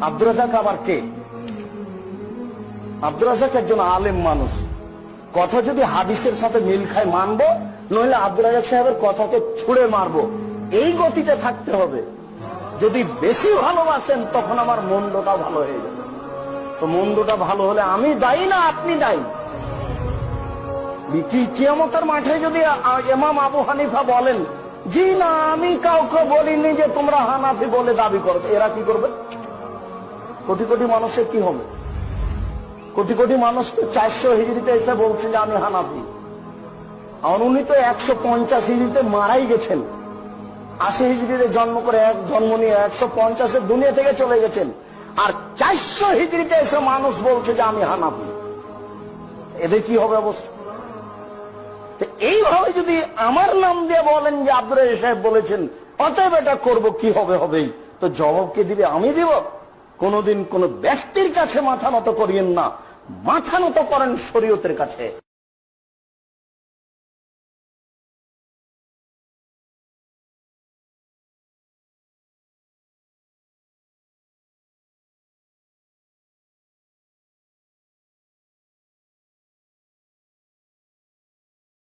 আব্দুর রাজ্জাক আবার কে? আব্দুর রাজ্জাক একজন আলেম মানুষ, কথা যদি হাদিসের সাথে মিল খায় মানবো, নইলে আব্দুর রাজ্জাক সাহেবের কথাকে ছুড়ে মারবো, এই গতিতে থাকতে হবে। যদি বেশি ভালোবাসেন তখন আমার মন্দটা ভালো হয়ে যাবে। তো মন্দটা ভালো হলে আমি দায়ী না আপনি দায়ী? কিয়ামতের মাঠে যদি ইমাম আবু হানিফা বলেন জি না আমি কাউকে বলিনি যে তোমরা হানাফি বলে দাবি করো, এরা কি করবে? কোটি কোটি মানুষের কি হবে? কোটি কোটি মানুষ তো 400 হিজরিতে এসে বলছে যে আমি হানাফি, আর উনি তো 150 হিজরিতে মারাই গেছেন। 80 হিজরিতে জন্ম করে জন্ম নিয়ে 150 দুনিয়া থেকে চলে গেছেন, আর 400 হিজরিতে এসে মানুষ বলছে যে আমি হানাফি। এদের কি হবে অবস্থা? এইভাবে যদি আমার নাম দিয়ে বলেন যে আব্দুর রাজ্জাক সাহেব বলেছেন, অতএব এটা করবো, কি হবে হবেই, তো জবাব কে দিবে? আমি দিব? কোনদিন কোন ব্যক্তির কাছে মাথা নত করিয়েন না, মাথা নত করেন শরীয়তের কাছে।